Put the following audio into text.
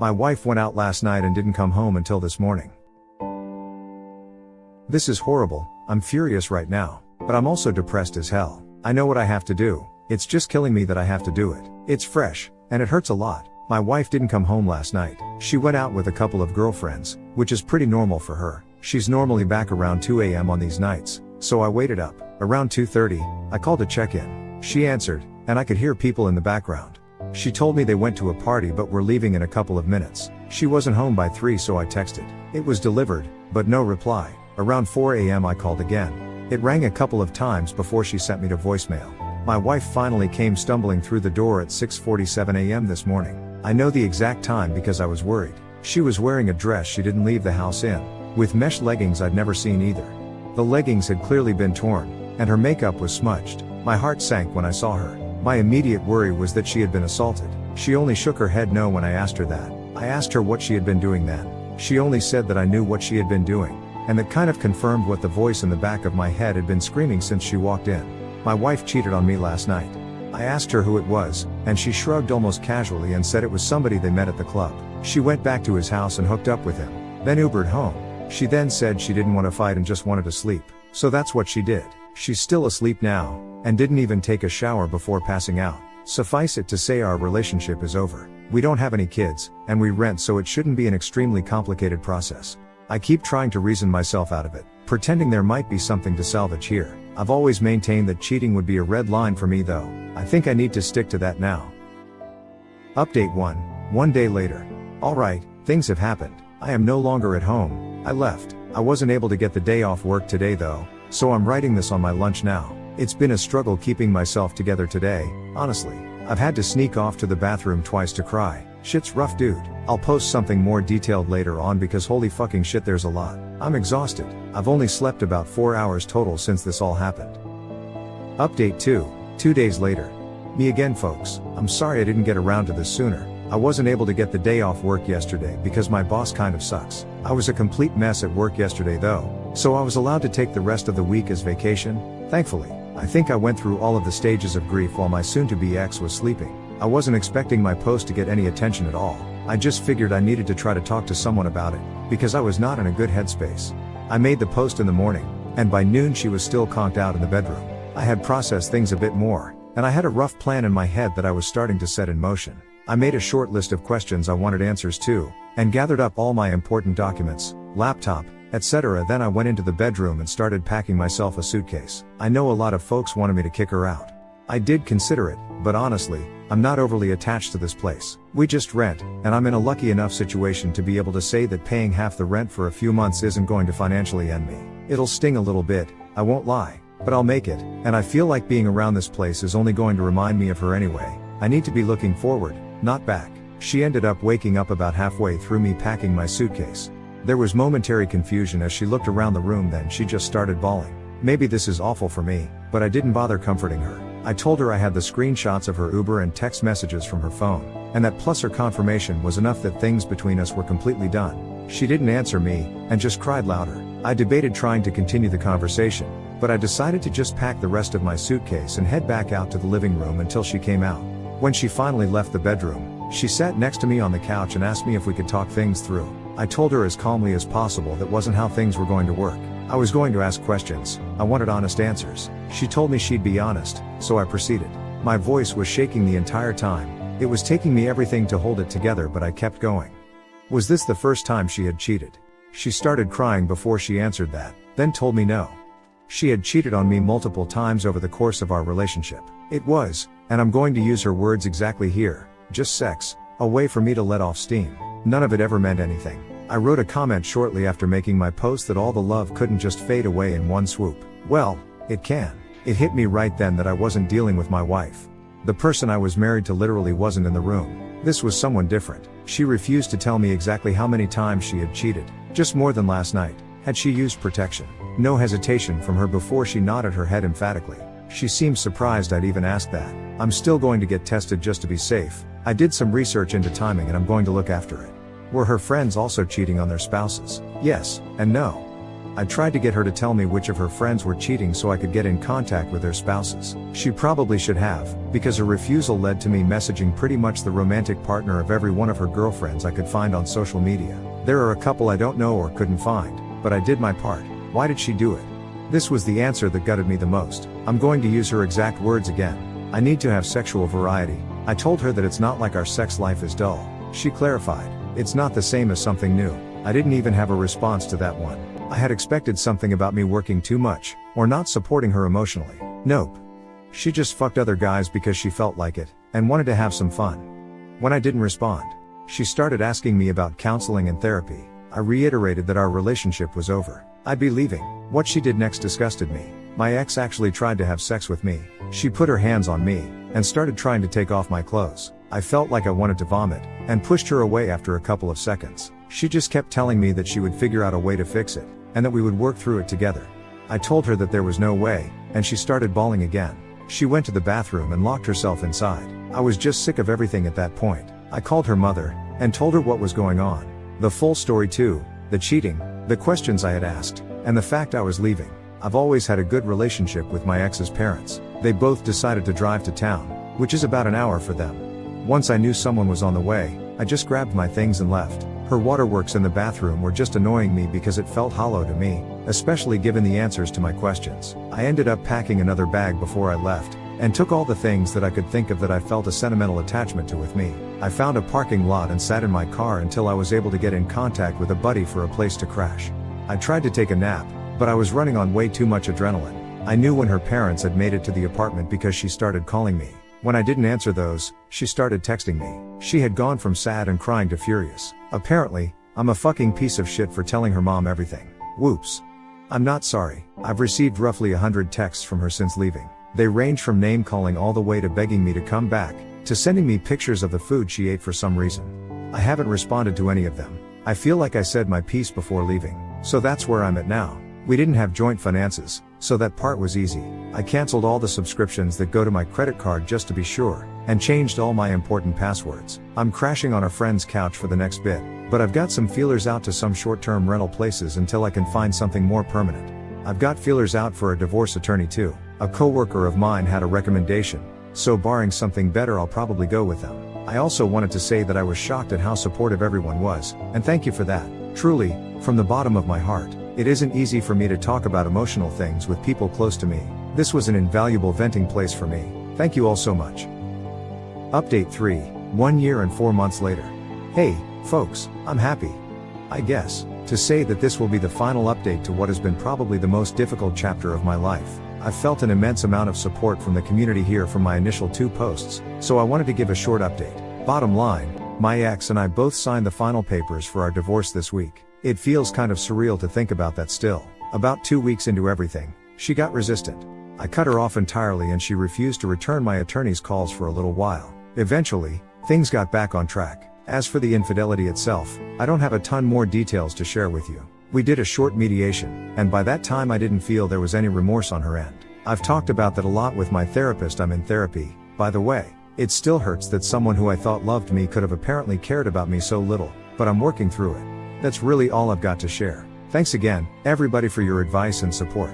My wife went out last night and didn't come home until this morning. This is horrible. I'm furious right now, but I'm also depressed as hell. I know what I have to do. It's just killing me that I have to do it. It's fresh, and it hurts a lot. My wife didn't come home last night. She went out with a couple of girlfriends, which is pretty normal for her. She's normally back around 2 a.m. on these nights, so I waited up. Around 2:30, I called to check in. She answered, and I could hear people in the background. She told me they went to a party but were leaving in a couple of minutes. She wasn't home by 3, so I texted. It was delivered, but no reply. Around 4 a.m. I called again. It rang a couple of times before she sent me to voicemail. My wife finally came stumbling through the door at 6:47 a.m. this morning. I know the exact time because I was worried. She was wearing a dress she didn't leave the house in, with mesh leggings I'd never seen either. The leggings had clearly been torn, and her makeup was smudged. My heart sank when I saw her. My immediate worry was that she had been assaulted. She only shook her head no when I asked her that. I asked her what she had been doing then. She only said that I knew what she had been doing, and that kind of confirmed what the voice in the back of my head had been screaming since she walked in. My wife cheated on me last night. I asked her who it was, and she shrugged almost casually and said it was somebody they met at the club. She went back to his house and hooked up with him, then Ubered home. She then said she didn't want to fight and just wanted to sleep. So that's what she did. She's still asleep now, and didn't even take a shower before passing out. Suffice it to say our relationship is over. We don't have any kids, and we rent, so it shouldn't be an extremely complicated process. I keep trying to reason myself out of it, pretending there might be something to salvage here. I've always maintained that cheating would be a red line for me though. I think I need to stick to that now. Update 1. 1 day later. Alright, things have happened. I am no longer at home. I left. I wasn't able to get the day off work today though, so I'm writing this on my lunch now. It's been a struggle keeping myself together today, honestly. I've had to sneak off to the bathroom twice to cry. Shit's rough, dude. I'll post something more detailed later on because holy fucking shit, there's a lot. I'm exhausted. I've only slept about 4 hours total since this all happened. Update 2. 2 days later. Me again, folks. I'm sorry I didn't get around to this sooner. I wasn't able to get the day off work yesterday because my boss kind of sucks. I was a complete mess at work yesterday though, so I was allowed to take the rest of the week as vacation, thankfully. I think I went through all of the stages of grief while my soon-to-be ex was sleeping. I wasn't expecting my post to get any attention at all. I just figured I needed to try to talk to someone about it, because I was not in a good headspace. I made the post in the morning, and by noon she was still conked out in the bedroom. I had processed things a bit more, and I had a rough plan in my head that I was starting to set in motion. I made a short list of questions I wanted answers to, and gathered up all my important documents, laptop, etc. Then I went into the bedroom and started packing myself a suitcase. I know a lot of folks wanted me to kick her out. I did consider it, but honestly, I'm not overly attached to this place. We just rent, and I'm in a lucky enough situation to be able to say that paying half the rent for a few months isn't going to financially end me. It'll sting a little bit, I won't lie, but I'll make it, and I feel like being around this place is only going to remind me of her anyway. I need to be looking forward, not back. She ended up waking up about halfway through me packing my suitcase. There was momentary confusion as she looked around the room, then she just started bawling. Maybe this is awful for me, but I didn't bother comforting her. I told her I had the screenshots of her Uber and text messages from her phone, and that plus her confirmation was enough that things between us were completely done. She didn't answer me, and just cried louder. I debated trying to continue the conversation, but I decided to just pack the rest of my suitcase and head back out to the living room until she came out. When she finally left the bedroom, she sat next to me on the couch and asked me if we could talk things through. I told her as calmly as possible that wasn't how things were going to work. I was going to ask questions. I wanted honest answers. She told me she'd be honest, so I proceeded. My voice was shaking the entire time. It was taking me everything to hold it together, but I kept going. Was this the first time she had cheated? She started crying before she answered that, then told me no. She had cheated on me multiple times over the course of our relationship. It was, and I'm going to use her words exactly here, just sex, a way for me to let off steam. None of it ever meant anything. I wrote a comment shortly after making my post that all the love couldn't just fade away in one swoop. Well, it can. It hit me right then that I wasn't dealing with my wife. The person I was married to literally wasn't in the room. This was someone different. She refused to tell me exactly how many times she had cheated. Just more than last night. Had she used protection? No hesitation from her before she nodded her head emphatically. She seemed surprised I'd even asked that. I'm still going to get tested just to be safe. I did some research into timing and I'm going to look after it. Were her friends also cheating on their spouses? Yes, and no. I tried to get her to tell me which of her friends were cheating so I could get in contact with their spouses. She probably should have, because her refusal led to me messaging pretty much the romantic partner of every one of her girlfriends I could find on social media. There are a couple I don't know or couldn't find, but I did my part. Why did she do it? This was the answer that gutted me the most. I'm going to use her exact words again. I need to have sexual variety. I told her that it's not like our sex life is dull. She clarified, it's not the same as something new. I didn't even have a response to that one. I had expected something about me working too much, or not supporting her emotionally. Nope. She just fucked other guys because she felt like it, and wanted to have some fun. When I didn't respond, she started asking me about counseling and therapy. I reiterated that our relationship was over. I'd be leaving. What she did next disgusted me. My ex actually tried to have sex with me. She put her hands on me, and started trying to take off my clothes. I felt like I wanted to vomit, and pushed her away after a couple of seconds. She just kept telling me that she would figure out a way to fix it, and that we would work through it together. I told her that there was no way, and she started bawling again. She went to the bathroom and locked herself inside. I was just sick of everything at that point. I called her mother, and told her what was going on. The full story too, the cheating, the questions I had asked, and the fact I was leaving. I've always had a good relationship with my ex's parents. They both decided to drive to town, which is about an hour for them. Once I knew someone was on the way, I just grabbed my things and left. Her waterworks in the bathroom were just annoying me because it felt hollow to me, especially given the answers to my questions. I ended up packing another bag before I left, and took all the things that I could think of that I felt a sentimental attachment to with me. I found a parking lot and sat in my car until I was able to get in contact with a buddy for a place to crash. I tried to take a nap, but I was running on way too much adrenaline. I knew when her parents had made it to the apartment because she started calling me. When I didn't answer those, she started texting me. She had gone from sad and crying to furious. Apparently, I'm a fucking piece of shit for telling her mom everything. Whoops. I'm not sorry. I've received roughly 100 texts from her since leaving. They range from name calling all the way to begging me to come back, to sending me pictures of the food she ate for some reason. I haven't responded to any of them. I feel like I said my piece before leaving. So that's where I'm at now. We didn't have joint finances, so that part was easy. I canceled all the subscriptions that go to my credit card just to be sure, and changed all my important passwords. I'm crashing on a friend's couch for the next bit, but I've got some feelers out to some short-term rental places until I can find something more permanent. I've got feelers out for a divorce attorney too. A coworker of mine had a recommendation, so barring something better I'll probably go with them. I also wanted to say that I was shocked at how supportive everyone was, and thank you for that. Truly, from the bottom of my heart. It isn't easy for me to talk about emotional things with people close to me. This was an invaluable venting place for me. Thank you all so much. Update 3, 1 year and 4 months later. Hey, folks, I'm happy, I guess, to say that this will be the final update to what has been probably the most difficult chapter of my life. I've felt an immense amount of support from the community here from my initial 2 posts, so I wanted to give a short update. Bottom line, my ex and I both signed the final papers for our divorce this week. It feels kind of surreal to think about that still. About 2 weeks into everything, she got resistant. I cut her off entirely and she refused to return my attorney's calls for a little while. Eventually, things got back on track. As for the infidelity itself, I don't have a ton more details to share with you. We did a short mediation, and by that time I didn't feel there was any remorse on her end. I've talked about that a lot with my therapist. I'm in therapy, by the way. It still hurts that someone who I thought loved me could have apparently cared about me so little, but I'm working through it. That's really all I've got to share. Thanks again, everybody, for your advice and support.